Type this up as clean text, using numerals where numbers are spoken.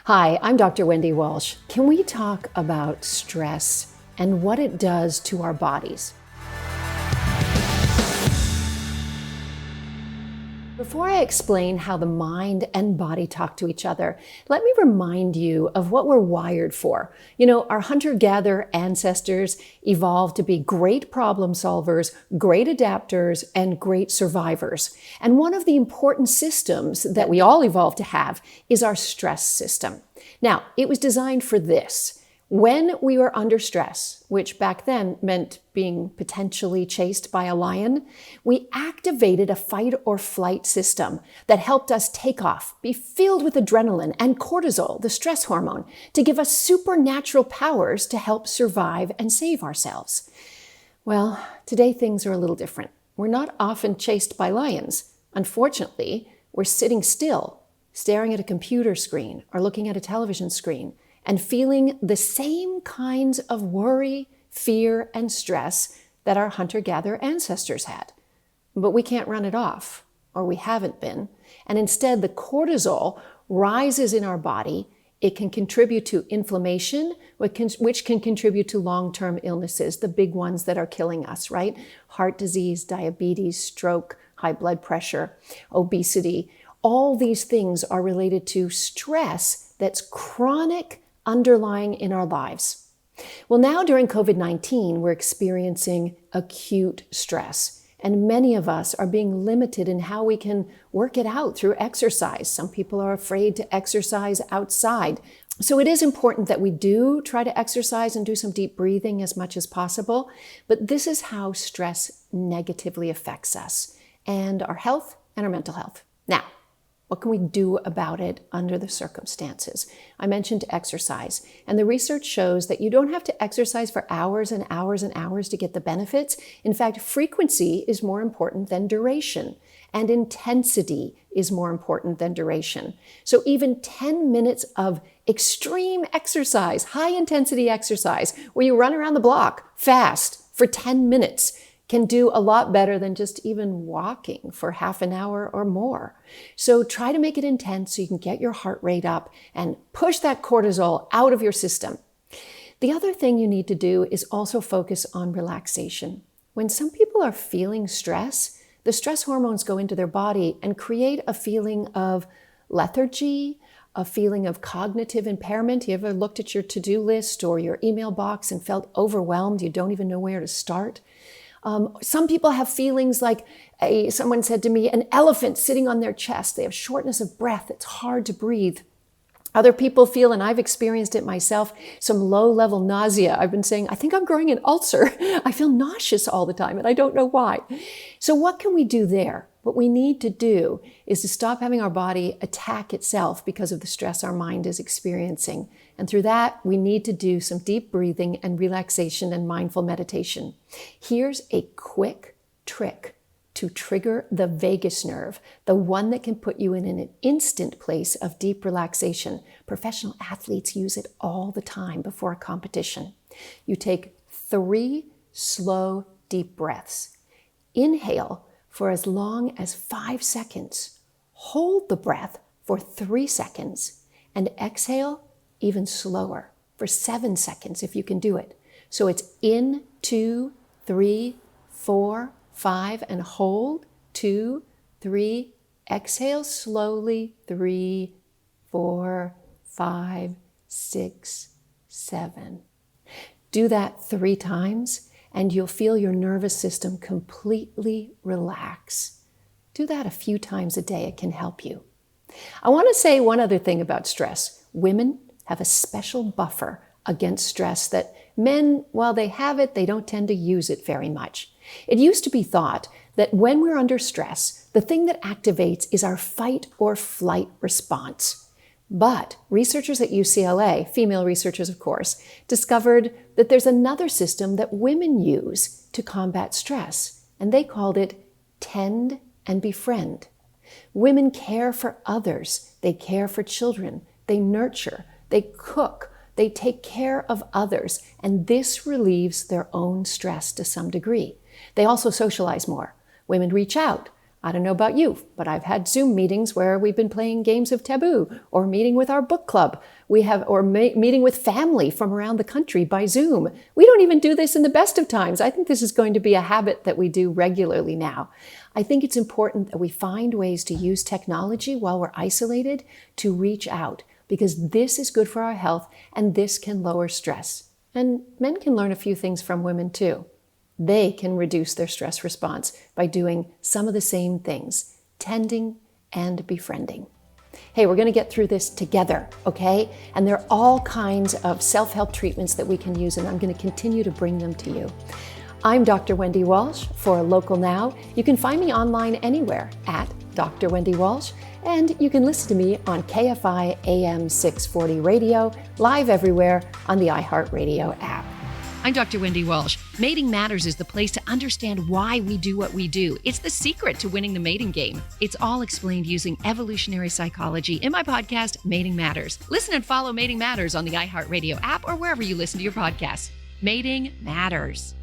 Hi, I'm Dr. Wendy Walsh. Can we talk about stress and what it does to our bodies? Before I explain how the mind and body talk to each other, let me remind you of what we're wired for. Our hunter-gatherer ancestors evolved to be great problem solvers, great adapters, and great survivors. And one of the important systems that we all evolved to have is our stress system. Now, it was designed for this. When we were under stress, which back then meant being potentially chased by a lion, we activated a fight or flight system that helped us take off, be filled with adrenaline and cortisol, the stress hormone, to give us supernatural powers to help survive and save ourselves. Well, today things are a little different. We're not often chased by lions. Unfortunately, we're sitting still, staring at a computer screen or looking at a television screen, and feeling the same kinds of worry, fear, and stress that our hunter-gatherer ancestors had. But we can't run it off, or we haven't been. And instead, the cortisol rises in our body. It can contribute to inflammation, which can contribute to long-term illnesses, the big ones that are killing us, right? Heart disease, diabetes, stroke, high blood pressure, obesity. All these things are related to stress that's chronic, underlying in our lives. Well, now during COVID-19, we're experiencing acute stress, and many of us are being limited in how we can work it out through exercise. Some people are afraid to exercise outside. So it is important that we do try to exercise and do some deep breathing as much as possible, but this is how stress negatively affects us and our health and our mental health. Now, what can we do about it under the circumstances? I mentioned exercise, and the research shows that you don't have to exercise for hours and hours and hours to get the benefits. In fact, frequency is more important than duration, and intensity is more important than duration. So even 10 minutes of extreme exercise, high intensity exercise, where you run around the block fast for 10 minutes, can do a lot better than just even walking for half an hour or more. So try to make it intense so you can get your heart rate up and push that cortisol out of your system. The other thing you need to do is also focus on relaxation. When some people are feeling stress, the stress hormones go into their body and create a feeling of lethargy, a feeling of cognitive impairment. You ever looked at your to-do list or your email box and felt overwhelmed? You don't even know where to start. Some people have feelings like someone said to me, an elephant sitting on their chest. They have shortness of breath. It's hard to breathe. Other people feel, and I've experienced it myself, some low-level nausea. I've been saying, I think I'm growing an ulcer. I feel nauseous all the time, and I don't know why. So what can we do there? What we need to do is to stop having our body attack itself because of the stress our mind is experiencing. And through that, we need to do some deep breathing and relaxation and mindful meditation. Here's a quick trick to trigger the vagus nerve, the one that can put you in an instant place of deep relaxation. Professional athletes use it all the time before a competition. You take 3 slow, deep breaths. Inhale for as long as 5 seconds. Hold the breath for 3 seconds and exhale even slower for 7 seconds if you can do it. So it's in, 2, 3, 4, 5, and hold, 2, 3, exhale slowly, 3, 4, 5, 6, 7. Do that 3 times and you'll feel your nervous system completely relax. Do that a few times a day. It can help you. I want to say one other thing about stress. Women have a special buffer against stress that men, while they have it, they don't tend to use it very much. It used to be thought that when we're under stress, the thing that activates is our fight or flight response. But researchers at UCLA, female researchers of course, discovered that there's another system that women use to combat stress, and they called it tend and befriend. Women care for others, they care for children, they nurture, they cook, they take care of others, and this relieves their own stress to some degree. They also socialize more. Women reach out. I don't know about you, but I've had Zoom meetings where we've been playing games of Taboo, or meeting with our book club. Meeting with family from around the country by Zoom. We don't even do this in the best of times. I think this is going to be a habit that we do regularly now. I think it's important that we find ways to use technology while we're isolated to reach out, because this is good for our health and this can lower stress. And men can learn a few things from women too. They can reduce their stress response by doing some of the same things, tending and befriending. Hey, we're going to get through this together, okay? And there are all kinds of self-help treatments that we can use, and I'm going to continue to bring them to you. I'm Dr. Wendy Walsh for Local Now. You can find me online anywhere at Dr. Wendy Walsh, and you can listen to me on KFI AM 640 radio, live everywhere on the iHeartRadio app. I'm Dr. Wendy Walsh. Mating Matters is the place to understand why we do what we do. It's the secret to winning the mating game. It's all explained using evolutionary psychology in my podcast, Mating Matters. Listen and follow Mating Matters on the iHeartRadio app or wherever you listen to your podcasts. Mating Matters.